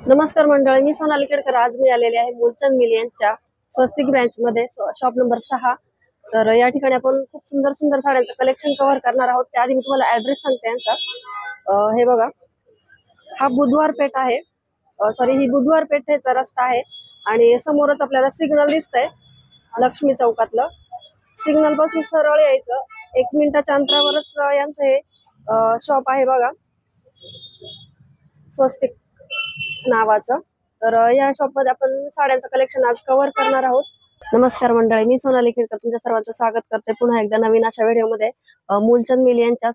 नमस्कार मंडळी, मी सोनाली केडकर. आज मी आलेले आहे मूलचंद मिल यांच्या स्वस्तिक ब्रँच मध्ये, शॉप नंबर 6. तर या ठिकाणी आपण खूप सुंदर सुंदर साड्यांचं कलेक्शन कव्हर करणार आहोत. त्याआधी मी तुम्हाला ऍड्रेस सांगते यांचा. हे बघा, हा बुधवार पेठ आहे. ही बुधवार पेठेचा रस्ता आहे आणि समोरच आपल्याला सिग्नल दिसतंय, लक्ष्मी चौकातलं. सिग्नल पासून सरळ यायचं, 1 मिनिटाच्या अंतरावरच यांचं हे शॉप आहे बघा, स्वस्तिक नावाचं. तर या शॉप मध्ये आपण साड्यांचं कलेक्शन आज कव्हर करणार आहोत. नमस्कार मंडळी, मी सोनाली केडकर तुमच्या सर्वांचं स्वागत करते पुन्हा एकदा नवीन अशा व्हिडिओ मध्ये मूलचंद मिल यांच्या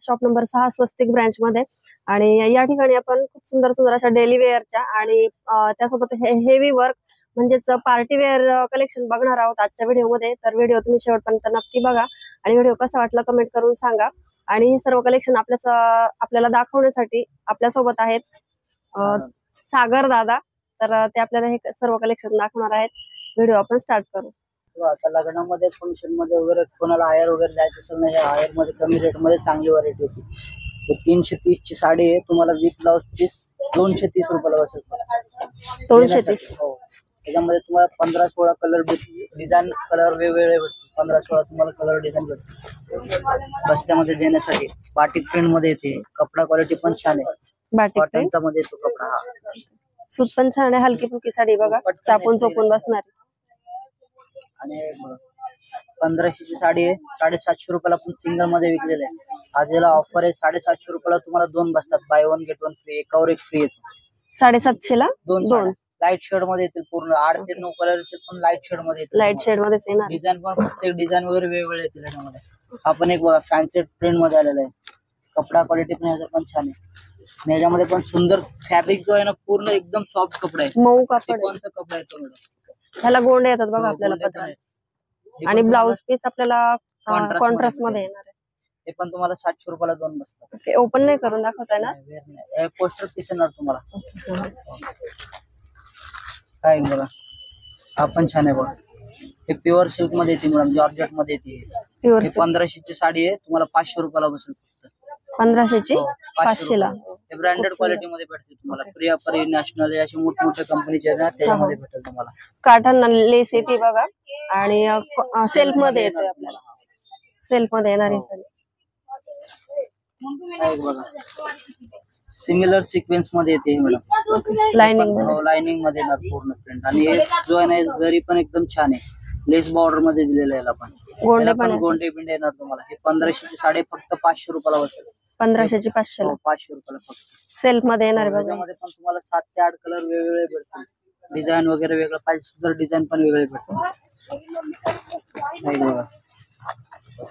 शॉप नंबर 6 स्वस्तिक ब्रँच मध्ये. आणि या ठिकाणी आपण खूप सुंदर सुंदर अशा डेली वेअरच्या आणि त्यासोबत हेवी वर्क म्हणजेच पार्टी वेअर कलेक्शन बघणार आहोत आजच्या व्हिडिओ मध्ये. तर व्हिडिओ तुम्ही शेवटपर्यंत नक्की बघा आणि व्हिडिओ कसा वाटला कमेंट करून सांगा. आणि हे सर्व कलेक्शन आपल्याला दाखवण्यासाठी आपल्यासोबत आहेत सागर दादा. तर ते आपल्याला हे सर्व कलेक्शन दाखवणार आहेत. व्हिडिओ आपण स्टार्ट करू. आता लग्नामध्ये फंक्शन मध्ये वगैरे कोणाला हायर वगैरे द्यायचं असेल ना, या हायर मध्ये कमी रेट मध्ये चांगली व्हरायटी होती. 330 ची साडी आहे, तुम्हाला विथ ब्लाउज पीस 230 रुपयाला बसेल. 230. हो, त्याच्यामध्ये तुम्हाला 15-16 कलर डिझाईन कलर वेगवेगळे भेटतील. 15-16 तुम्हाला कलर डिझाईन भेटतील बस्त्यामध्ये देण्यासाठी. बाटिक प्रिंट मध्ये येते, कपडा क्वालिटी पण छान आहे. बाटिक कॉटनचा मध्ये येतो कपडा. हा, सूत पण छान आहे, हलकी फुलकी साडी बघा, चापून चोपून बसणार. आणि 1500 ची साडी आहे, 750 रुपयाला पण सिंगल मध्ये विकलेलं आहे. आज याला ऑफर आहे, 750 रुपयाला तुम्हाला 2 बसतात, बाय 1 गेट 1 फ्री. एकावर एक फ्री येतो. 750 ला 2 लाईट शेड मध्ये येतील. पूर्ण 8 ते 9 कलर येतील, पण लाईट शेड मध्ये येतील. लाईट शेड मध्येच येणार. डिझाईन पण प्रत्येक डिझाईन वगैरे वेगवेगळे येतील याच्यामध्ये. आपण एक बघा, फॅन्सी प्रिंट मध्ये आलेला आहे. कपडा क्वालिटी पण याचा पण छान आहे. याच्यामध्ये पण सुंदर फॅब्रिक जो आहे ना, पूर्ण एकदम सॉफ्ट कपडा आहे, मऊ कपडा. कोणता कपडा येतो मॅडम, ह्याला गोंडे येतात बघा आपल्याला पत्र. आणि ब्लाउज पीस आपल्याला कॉन्ट्रास्ट मध्ये येणार आहे. हे पण तुम्हाला 700 रुपयाला 2 बसतात. ओके, ओपन नाही करून दाखवताय ना? पोस्टर पीस येणार तुम्हाला. काय बघा, हा पण छान आहे बघा. हे प्युअर सिल्क मध्ये येते मॅडम, जॉर्जेट मध्ये येते. प्युअर 1500 ची साडी आहे, तुम्हाला 500 रुपयाला बसेल फक्त. 1500 ची 500 ला. हे ब्रँडेड क्वालिटी मध्ये भेटते तुम्हाला. प्रिया परी नॅशनल अशी मोठमोठ्या कंपनीचे आहेत ना, त्याच्यामध्ये भेटेल तुम्हाला. काठांना लेस येते बघा आणि सेल्फ मध्ये येते आपल्याला. सेल्फ मध्ये येणार आहे. बघा, सिमिलर सिक्वेन्स मध्ये येते मॅडम. लाइनिंग मध्ये येणार पूर्ण प्रिंट. आणि हे जो आहे ना, जरी पण एकदम छान आहे, लेस बॉर्डर मध्ये दिलेलं आहे. आपण गोंडे बिंडे येणार तुम्हाला. हे 1500 ची साडी फक्त 500 रुपयाला बसेल. 1500 ची 500 ला. 500 रुपयाला फक्त. सेल्फ मध्ये येणार आहे. त्याच्यामध्ये पण तुम्हाला 7 ते 8 कलर वेगवेगळे भेटतील. डिझाईन वगैरे वेगळं पाहिजे, सुंदर डिझाईन पण वेगळे भेटतील. बघा,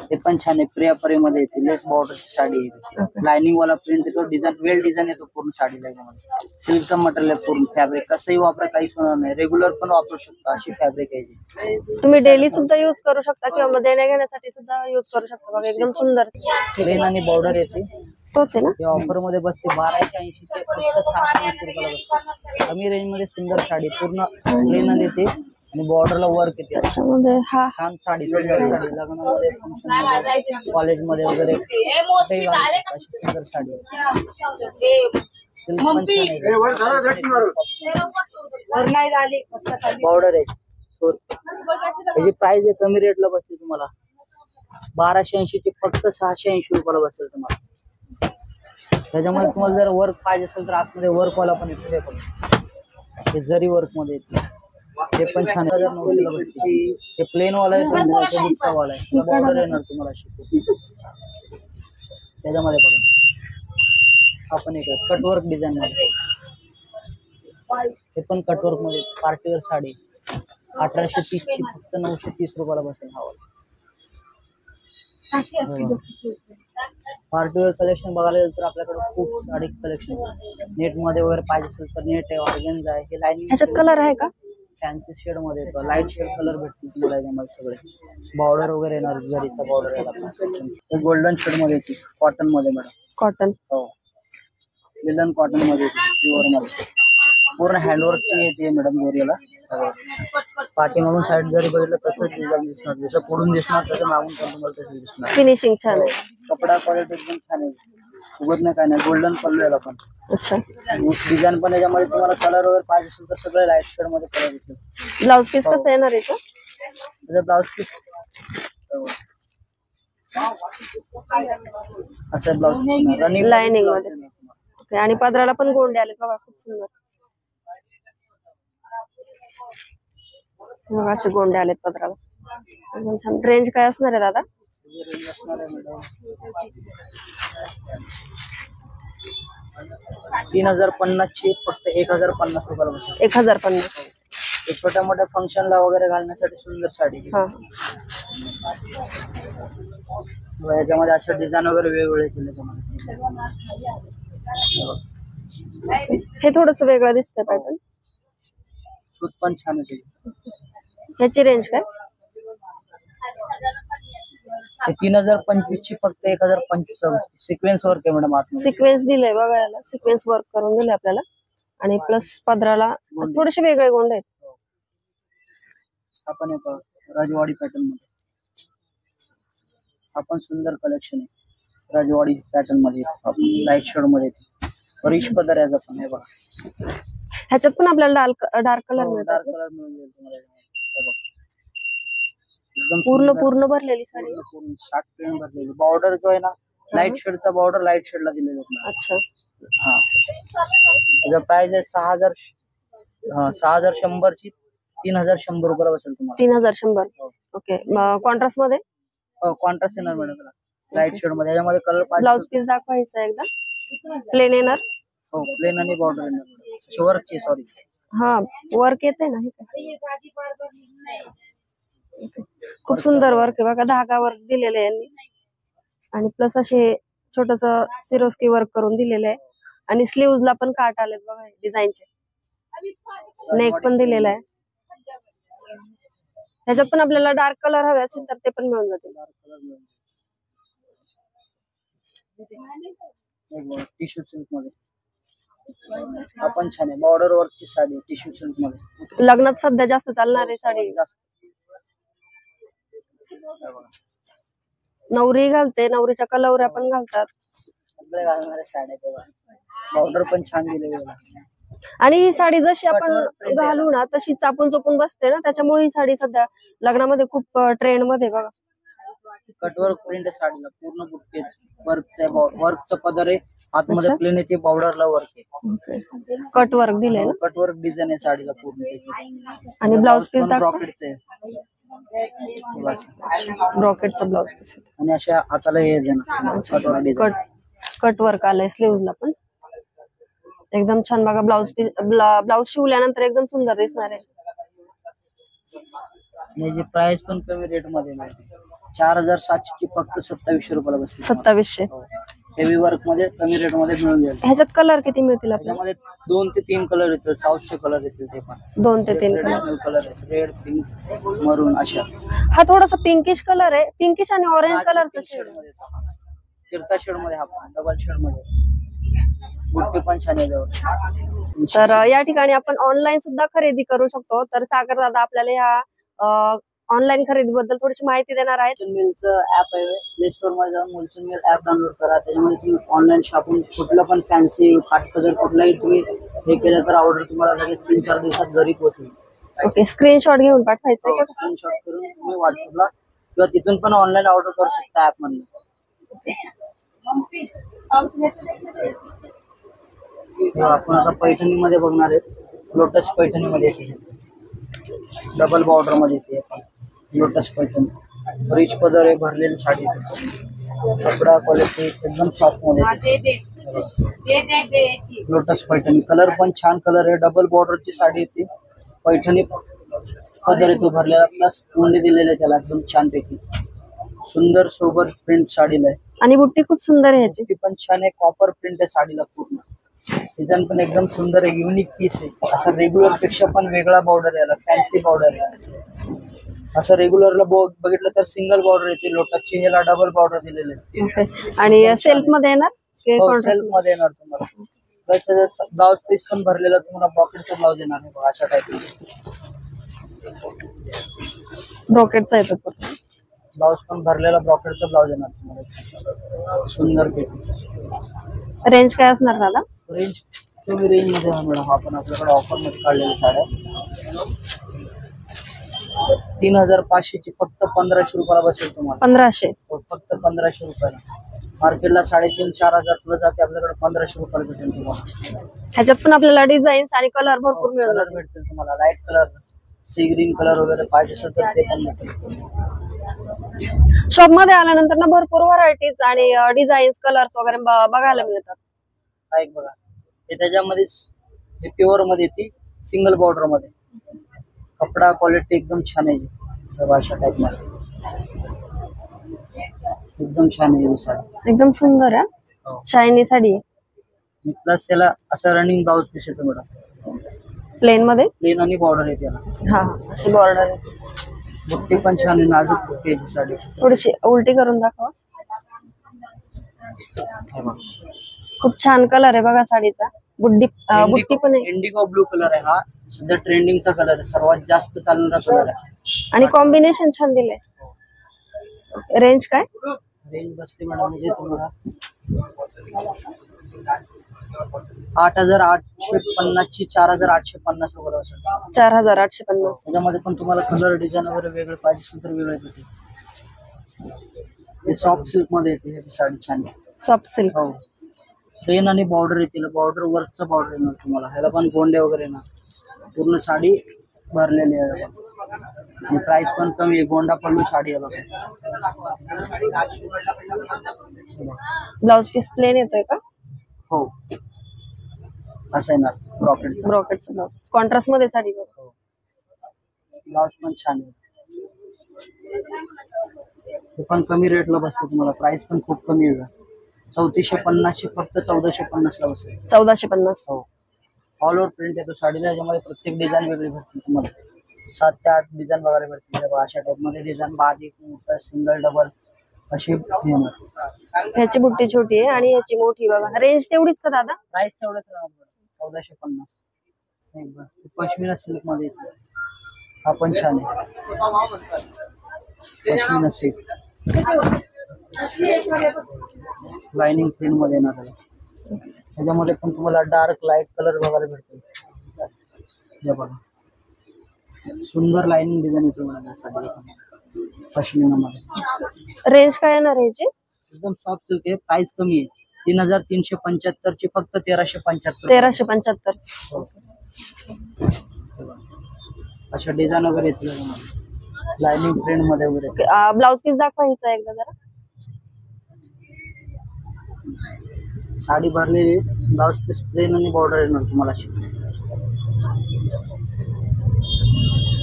हे पण छान आहे, प्रिया परी मध्ये येते. लेस बॉर्डरची साडी आहे, लाइनिंग वाला प्रिंट येतो, डिझाईन वेल डिझाईन येतो पूर्ण साडीला. याच्यामध्ये सिल्कचं मटेरियल आहे पूर्ण. फॅब्रिक कसंही वापरा, काहीच होणार नाही. रेग्युलर पण वापरू शकता, अशी फॅब्रिक आहे. तुम्ही डेली सुद्धा युज करू शकता किंवा देण्या घेण्यासाठी सुद्धा युज करू शकता बघा. एकदम सुंदर प्लेन आणि बॉर्डर येते. तोच आहे ना? ते ऑफर मध्ये बसते 1280 ते फक्त 680 रुपयाला बसते. कमी रेंज मध्ये सुंदर साडी, पूर्ण प्लेन येते आणि बॉर्डरला वर्क येते. त्याच्यामध्ये हा छान साडी, सुंदर साडी, लग्नामध्ये, फंक्शन मध्ये, कॉलेज मध्ये वगैरे कुठेही घालू शकता. अशी सुंदर साडी आहे. सिल्क पण छान आहे. बॉर्डर आहे. त्याची प्राइस आहे, कमी रेटला बसते तुम्हाला. 1280 ची फक्त 680 रुपयाला बसेल तुम्हाला. त्याच्यामध्ये तुम्हाला जर वर्क पाहिजे असेल तर आतमध्ये वर्क वाला पण येतो. हे जरी वर्क मध्ये येते, ते पण छान आहे. 1900 ला बसते. हे प्लेन वाला आहे, वाला आहे. बॉर्डर येणार तुम्हाला अशी. त्याच्यामध्ये बघा, आपण एक कटवर्क डिझाईन मध्ये, हे पण कटवर्क मध्ये पार्टीवेअर साडी 1830 ची फक्त 930 रुपयाला बसेल. पार्टीवेअर कलेक्शन बघायला गेलं तर आपल्याकडे खूप साडी कलेक्शन आहे. नेट मध्ये वगैरे पाहिजे असेल तर नेट आहे, ऑर्गेन्झा आहे. हे लाइनिंग कलर आहे का? फॅन्सी शेड मध्ये येतो, लाईट शेड कलर भेटतील तुम्हाला याच्यामध्ये सगळे. बॉर्डर वगैरे येणार, जरीचा बॉर्डर याला. गोल्डन शेड मध्ये येते, कॉटन मध्ये मॅडम. कॉटन, हो, लिलन कॉटन मध्ये येते, प्युअर मध्ये. पूर्ण हँडवर्कची येते मॅडम जोरीला. पाठीमागून साईड जरी बघितलं तसंच डिझाईन दिसणार, जसं पुढून दिसणार तसं मागून पण तुम्हाला तसं दिसणार. फिनिशिंग छान आहे. कपडा क्वालिटी एकदम छान आहे, उगत नाही काय नाही. गोल्डन पल्लू याला पण. अच्छा, डिझाईन पण याच्यामध्ये तुम्हाला कलर वगैरे पाहिजे असेल तर सगळे लाईट शेड मध्ये कलर येतील. ब्लाउज पीस कसं येणार याचं? ब्लाउज पीस असं ब्लाउज रनिंग लाइनिंग मध्ये. ओके, आणि पदराला पण गोंडे आले बघा, खूप सुंदर. बघा असे गोंडे आलेत पदराला, एकदम छान. रेंज काय असणार आहे दादा? 3050 ची फक्त 1050 रुपयाला बसेल. 1050. ते छोट्या मोठ्या फंक्शनला वगैरे घालण्यासाठी सुंदर साडी. हा, याच्यामध्ये अशा डिझाईन वगैरे वेगवेगळे केले त्याच्यामध्ये. हे थोडस वेगळं दिसतंय पॅटर्न. सूत पण छान आहे. ह्याची रेंज काय? 3025 ची फक्त 1025 सिक्वेन्स वर्क आहे मॅडम. आत सिक्वेन्स दिलंय बघा, याला सिक्वेन्स वर्क करून दिलंय आपल्याला. आणि प्लस पदराला थोडेसे वेगळे गोंड आहेत. आपण एक राजवाडी पॅटर्न मध्ये आपण सुंदर कलेक्शन आहे. राजवाडी पॅटर्न मध्ये लाईट शेड मध्ये रिच पदर याचा पण आहे बघा. ह्याच्यात पण आपल्याला डार्क कलर मिळतात. डार्क कलर मिळून जाईल तुम्हाला. एकदम पूर्ण भरलेली साडी, पूर्ण 60 प्रिंट भरलेली. बॉर्डर जो आहे ना, लाईट शेडचा बॉर्डर लाईट शेडला दिलेला आहे. अच्छा, हा, त्याचा प्राइस आहे 6100 ची 3100 रुपयाला बसेल तुम्हाला. 3100. ओके, कॉन्ट्रास्ट मध्ये कॉन्ट्रास्ट येणार मॅडम लाईट शेड मध्ये. याच्यामध्ये कलर पाहिजे. ब्लाउज पीस दाखवायचा एकदा. प्लेन येणार? हो, प्लेन आणि बॉर्डर येणार. वर्कची सॉरी, हा वर्क येते ना. खूप सुंदर वर्क आहे बघा, धागा वर्क दिलेलं आहे यांनी. आणि प्लस असे छोटस सिरोस्की वर्क करून दिलेलं आहे. आणि स्लीव्हज ला पण काट आलेत बघा डिझाईनचे. नेक पण दिलेला आहे. त्याच्यात पण आपल्याला डार्क कलर हवे असेल तर ते पण मिळून जातील. टिश्यू सिल्क मध्ये आपण छान आहे. बॉर्डर वर्कची साडी टिश्यू सिल्क मध्ये. लग्नात सध्या जास्त चालणारी साडी. नवरी घालते, नवरीच्या कलवऱ्या पण घालतात. सगळे घालणारे साड्या तेव्हा. बॉर्डर पण छान दिलेली आहे. आणि ही साडी जशी आपण घालू ना तशी चापून चोपून बसते ना, त्याच्यामुळे ही साडी सध्या लग्नामध्ये खूप ट्रेंड मध्ये बघा. कटवर्क प्रिंट साडीला पूर्ण बुट्टे वर्कचं पदर आहे. आतमध्ये प्लेन आहे, ते बॉर्डरला वर्क आहे. कट वर्क दिले ना, कटवर्क डिझाईन आहे साडीला पूर्ण. आणि ब्लाउज पीस ब्रॉकेटचं आहे. ब्रॉकेटचं ब्लाउज पीस. आणि अशा हाताला हे कट वर्क आलंय स्लीव्हज ला पण. एकदम छान बघा. ब्लाउज शिवल्यानंतर एकदम सुंदर दिसणार आहे. याची प्राइस पण कमी रेट मध्ये नाही. 4700 ची फक्त 2700 रुपयाला बसते. 2700. हेवी वर्क मध्ये कमी रेट मध्ये मिळून जाईल. ह्याच्यात कलर किती मिळतील आपल्याला? त्यामध्ये 2 ते 3 कलर येतील. साऊथचे कलर येतील ते पण. 2 ते 3 कलर आहेत. रेड, पिंक, मरून अशा. हा थोडासा पिंकिश कलर आहे. पिंकिश आणि ऑरेंज कलरचा शेड मध्ये. फिरता शेड मध्ये हा डबल शेड मध्ये. बुट्टी पण छान आहे. तर या ठिकाणी आपण ऑनलाईन सुद्धा खरेदी करू शकतो. तर सागर दादा आपल्याला या ऑनलाईन खरेदीबद्दल थोडीशी माहिती देणार आहेत. मिलचं ऍप आहे. प्ले स्टोर मध्ये जाऊन मुलचंद मिल ऍप डाउनलोड करा. त्याच्यामध्ये तुम्ही ऑनलाईन शॉपिंग कुठलं पण फॅन्सी काठपदर कुठलाही तुम्ही हे केलं तर ऑर्डर तुम्हाला लगेच 3-4 दिवसात घरी पोहोचेल. ओके, स्क्रीनशॉट घेऊन पाठवायचं का? स्क्रीनशॉट करून तुम्ही व्हॉट्सअपला किंवा तिथून पण ऑनलाईन ऑर्डर करू शकता ऍप मधून. आपण आता पैठणी मध्ये बघणार आहेत. लोटस पैठणी मध्ये डबल बॉर्डर मध्ये लोटस पैठणी. रिच पदर आहे, भरलेली साडी. कपडा क्वालिटी एकदम सॉफ्ट मध्ये. लोटस पैठणी कलर पण छान कलर आहे. डबल बॉर्डरची साडी येते. पैठणी पदर येतो भरलेला, प्लस मुंडे दिलेले त्याला एकदम छान पैकी. सुंदर सोबर प्रिंट साडीला आहे. आणि बुट्टी खूप सुंदर आहे याची. ती पण छान आहे. कॉपर प्रिंट आहे साडीला पूर्ण. डिझाईन पण एकदम सुंदर आहे. युनिक पीस आहे. असा रेग्युलर पेक्षा पण वेगळा बॉर्डर आहे. फॅन्सी बॉर्डर आहे. असं रेग्युलरला बघितलं तर सिंगल बॉर्डर येते. लोटसची ह्याला डबल बॉर्डर दिलेले आहे. आणि सेल्फ मध्ये येणार? सेल्फ मध्ये येणार तुम्हाला. प्लस ब्लाउज पीस पण भरलेला तुम्हाला. पॉकेटचा ब्लाउज येणार नाही बघा अशा टाईप. ब्रॉकेटचा येतो ब्लाउज पण भरलेला ब्रॉकेटचा ब्लाउज येणार तुम्हाला. सुंदर पैकी रेंज काय असणार दादा? रेंज कमी रेंज मध्ये आहे मॅडम. आपण आपल्याकडे ऑफर मध्ये काढलेल्या साड्या 3500 ची फक्त 1500 रुपयाला बसेल तुम्हाला. 1500. हो, फक्त 1500 रुपयाला. मार्केटला 3500-4000 पुढे जाते, आपल्याकडे 1500 रुपयाला भेटेल तुम्हाला. ह्याच्यात पण आपल्याला डिझाईन्स आणि कलर भरपूर मिळून कलर जातील. भेटतील तुम्हाला. Light colour, sea green colour वगैरे पाहिजे असेल तर ते पण भेटेल. शॉप मध्ये आल्यानंतर ना भरपूर व्हरायटीज आणि डिझाईन्स कलर्स वगैरे बघायला मिळतात. हा एक बघा, हे त्याच्यामध्ये हे प्युअर मध्ये येते, सिंगल बॉर्डर मध्ये. कपडा क्वालिटी एकदम छान आहे. बघा अशा टाइप मध्ये एकदम छान आहे ही साडी. एकदम सुंदर आहे. हो. शायनी साडी आहे. प्लस त्याला असं रनिंग ब्लाउज पीस येतो मॅडम. प्लेन मध्ये. प्लेन आणि बॉर्डर आहे त्याला. हा अशी बॉर्डर आहे. बुट्टी पण छान आहे, नाजूक बुट्टी आहे साडी. थोडीशी उलटी करून दाखवा. खूप छान कलर आहे बघा साडीचा. बुट्टी पण आहे. इंडिगो ब्लू कलर आहे हा. सध्या ट्रेंडिंगचा कलर आहे, सर्वात जास्त चालणारा कलर आहे. आणि कॉम्बिनेशन छान दिलंय. रेंज काय? रेंज बसते मॅडम म्हणजे तुम्हाला 8850 ची 4850 रुपये असेल. 4850. त्याच्यामध्ये पण तुम्हाला कलर डिझाईन वगैरे वेगळे पाहिजे असेल तर वेगळे भेटेल. हे सॉफ्ट सिल्क मध्ये येते ही साडी छान आहे. Soft silk. हो. प्लेन आणि बॉर्डर येतील. बॉर्डर वर्कचा बॉर्डर येणार तुम्हाला. ह्याला पण गोंडे वगैरे येणार. पूर्ण साडी भरलेली आहे आणि प्राइस पण कमी आहे. गोंडा पल्लू साडी आहे बघा. ब्लाउज पीस प्लेन येतोय का? हो, असं येणार ब्रॉकेटचा. ब्रॉकेटचा ब्लाउज कॉन्ट्रास्ट मध्ये साडी बघा. ब्लाउज पण छान आहे. हे पण कमी रेटला बसते तुम्हाला. प्राइस पण खूप कमी आहे. 3450 ची फक्त 1450 ला बसेल. 1450. हो. ऑल ओव्हर प्रिंट येतो साडीला. याच्यामध्ये प्रत्येक डिझाईन वेगळी भेटते तुम्हाला. 7 ते 8 डिझाईन बघायला भेटतील. अशा टाइप मध्ये डिझाईन बारीक, मोठा, सिंगल, डबल अशी ह्याची बुट्टी छोटी आहे आणि ह्याची मोठी बघा. रेंज तेवढीच का दादा? प्राइस तेवढंच राहणार 1450. एकदम पश्मिना सिल्क मध्ये येते. हा पण छान आहे. पश्मिना सिल्क लाइनिंग प्रिंट मध्ये येणार आहे. त्याच्यामध्ये पण तुम्हाला डार्क लाईट कलर बघायला भेटतो. हे बघा, सुंदर लाइनिंग डिझाईन येतो मला साडीला पश्मिना मध्ये. रेंज काय येणार आहे याची? एकदम सॉफ्ट सिल्क आहे. प्राइस कमी आहे. 3375 ची फक्त 1375. 1375. अशा डिझाईन वगैरे येतील लाइनिंग प्रिंट मध्ये वगैरे. ब्लाउज पीस दाखवा हिचा एकदा जरा. साडी भरलेली, ब्लाउज पीस प्लेन आणि बॉर्डर येणार तुम्हाला.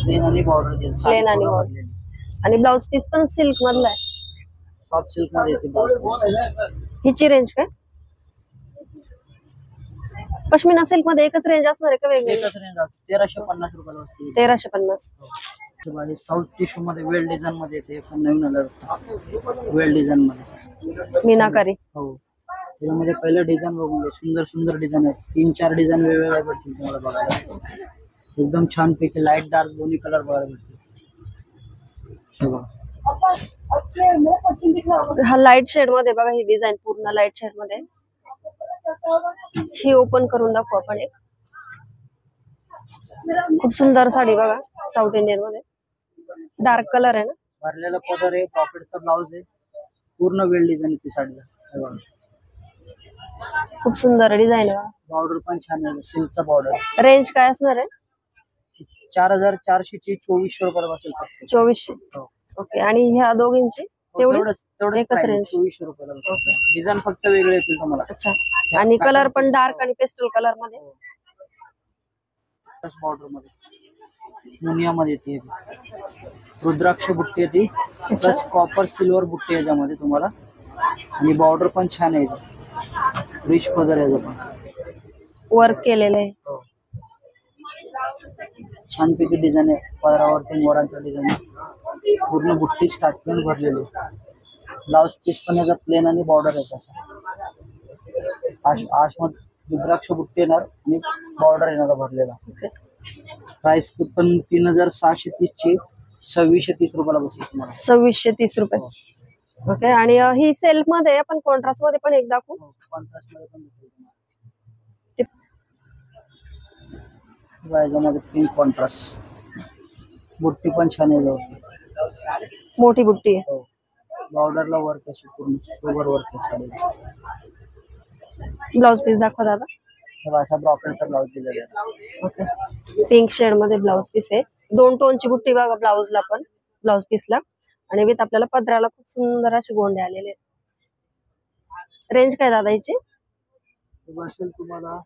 प्लेन आणि बॉर्डर देईल. प्लेन आणि बॉर्डर. आणि ब्लाउज पीस पण सिल्क मधला आहे. सॉफ्ट सिल्क मध्ये येते ब्लाउज पीस. हिची रेंज काय? पश्मिना सिल्क मध्ये एकच रेंज असणार आहे का वेगवेगळी? एकच रेंज 1350 रुपयाला बसते. 1350. साऊथ टिश्यू मध्ये वेल डिझाईन मध्ये येते. पण नवीन आलं वेल डिझाईन मध्ये मीनाकारी. हो. त्याच्यामध्ये पहिलं डिझाईन बघून घे. सुंदर सुंदर डिझाईन आहेत. 3-4 डिझाईन वेगवेगळ्या भेटतील तुम्हाला बघायला. एकदम छान पैकी लाईट डार्क दोन्ही कलर बघायला भेटतील. हा लाईट शेड मध्ये बघा. ही डिझाईन पूर्ण लाईट शेड मध्ये. ही ओपन करून दाखवू आपण एक. खूप सुंदर साडी बघा. साऊथ इंडियन मध्ये डार्क कलर आहे ना. भरलेला पदर आहे. पॉकेटचा ब्लाउज आहे. पूर्ण वेल डिझाईन येते साडीला. खूप सुंदर डिझाईन आहे. बॉर्डर पण छान आहे. सिल्कचा बॉर्डर. रेंज काय असणार आहे? 4400 ची 2400 रुपयाला बसेल फक्त. 2400. हो. ओके. आणि ह्या दोघींची तेवढंच एकच price, रेंज. 2400 रुपयाला बसेल. डिझाईन फक्त वेगळे येतील तुम्हाला. अच्छा. आणि कलर पण डार्क आणि पेस्टल कलर मध्ये. बॉर्डर मध्ये मुनिया मध्ये येते. रुद्राक्ष बुट्टी येते प्लस कॉपर सिल्वर बुट्टी याच्यामध्ये तुम्हाला. आणि बॉर्डर पण छान आहे. रिच पदर आहे पण वर्क केलेलं आहे. छान पैकी डिझाईन आहे. पदरावरती मोरांचा डिझाईन आहे. पूर्ण बुट्टी स्टार्टिंग भरलेली. ब्लाउज पीस पण याचा प्लेन आणि बॉर्डर आहे त्याचा. आशमध्ये रुद्राक्ष बुट्टी येणार आणि बॉर्डर येणार भरलेला. प्राइस पण 3630 ची 2630 रुपयाला बसेल तुम्हाला. 2630 रुपये. ओके. आणि ही सेल्फ मध्ये आपण कॉन्ट्रास्ट मध्ये पण एक दाखवू. कॉन्ट्रास्ट मध्ये पण भेटेल तुम्हाला. याच्यामध्ये पिंक कॉन्ट्रास्ट, बुट्टी पण छान आहे याच्यावरती. मोठी बुट्टी आहे. हो, बॉर्डरला वर्क अशी पूर्ण सोबर वर्क आहे साडीला. ब्लाउज पीस दाखवा दादा. तेव्हा अशा ब्रॉकेटचा ब्लाउज दिलेला आहे. ओके. पिंक शेड मध्ये ब्लाउज पीस आहे. 2 टोनची बुट्टी बघा ब्लाउजला पण, ब्लाउज पीसला. आणि विथ आपल्याला पदराला खूप सुंदर असे गोंडे आलेले आहेत. रेंज काय दादा याची? बसेल तुम्हाला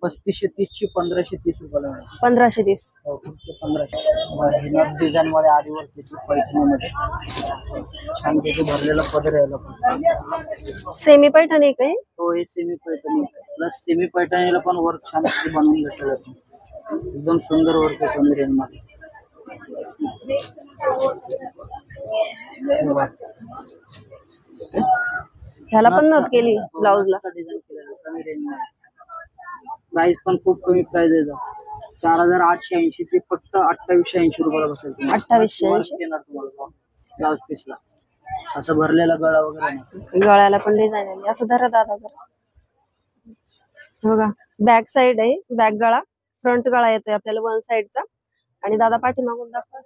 3530 ची 1530 रुपयाला मिळेल. 1530. हो, फक्त 1500. डिझाईन मध्ये आरी वर्क त्याची पैठणीमध्ये छान पैकी भरलेला पदर यायला पण. सेमी पैठणी काय? हो, हे सेमी पैठणी प्लस सेमी पैठणीला पण वर्क छान पैकी बनवून घेतलं जातं. एकदम सुंदर वर्क आहे कमी रेंज मध्ये. ह्याला पण नथ केली ब्लाउजला. डिझाईन केलेलं कमी रेंज मध्ये. प्राइस पण खूप कमी प्राइस आहे. 4880 ची फक्त 2880 रुपयाला बसेल. 2880 देणार तुम्हाला ब्लाउज पीसला. असं भरलेला गळा वगैरे नाही. गळ्याला पण डिझाईन आहे. असं धरा दादा जरा. बघा बॅक साइड आहे, बॅक गळा. फ्रंट गळा येतोय आपल्याला वन साइडचा. आणि दादा पाठीमागून दाखवा.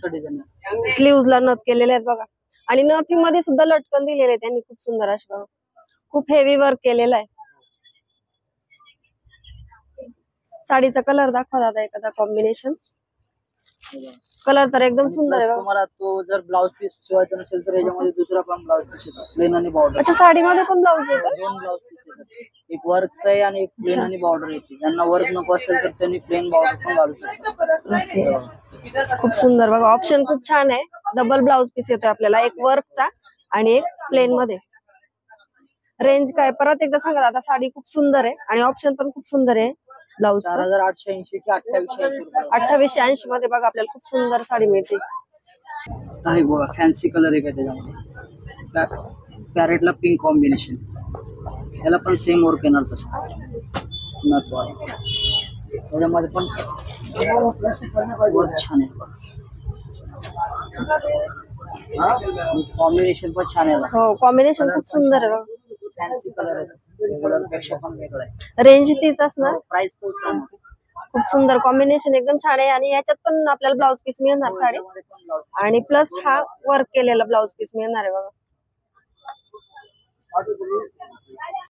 डिझाईन स्लीव्हज ला नथ केलेले आहेत बघा. आणि नथिंग मध्ये सुद्धा लटकन दिलेले आहेत त्यांनी खूप सुंदर असे बघा. खूप हेवी वर्क केलेलं आहे. साडीचा कलर दाखवा दादा एखादा कॉम्बिनेशन. कलर तर एकदम सुंदर आहे. तुम्हाला तो जर ब्लाउज पीस शिवायचा नसेल तर याच्यामध्ये दुसरा पण ब्लाउज पीस येतो, प्लेन आणि बॉर्डर. अच्छा, साडीमध्ये पण ब्लाउज येतो. 2 ब्लाउज पीस येतात. एक वर्कचा आहे आणि एक प्लेन आणि बॉर्डर येते. ज्यांना वर्क नको असेल तर त्यांनी प्लेन बॉर्डर पण घालू शकतात. खूप सुंदर बघा, ऑप्शन खूप छान आहे. डबल ब्लाउज पीस येतोय आपल्याला, एक वर्कचा आणि एक प्लेन मध्ये. रेंज काय परत एकदा सांगा दादा. साडी खूप सुंदर आहे आणि ऑप्शन पण खूप सुंदर आहे. ब्लाउज 4880 की 2880 रुपये. 2880 मध्ये बघा आपल्याला खूप सुंदर साडी मिळते. आहे बघा, फॅन्सी कलर आहे का त्याच्यामध्ये. पॅरेटला पिंक कॉम्बिनेशन. याला पण सेम वर्क येणार तसं त्याच्यामध्ये पण वर्क छान आहे. कॉम्बिनेशन पण छान आहे. हो, कॉम्बिनेशन खूप सुंदर आहे बघा. फॅन्सी कलर आहे. रेग्युलर पेक्षा पण वेगळा आहे. रेंज तीच असणार. प्राइस तोच आहे. खूप सुंदर कॉम्बिनेशन एकदम छान आहे. आणि याच्यात पण आपल्याला ब्लाउज पीस मिळणार साडी. आणि प्लस हा वर्क केलेला ब्लाउज पीस मिळणार आहे बघा.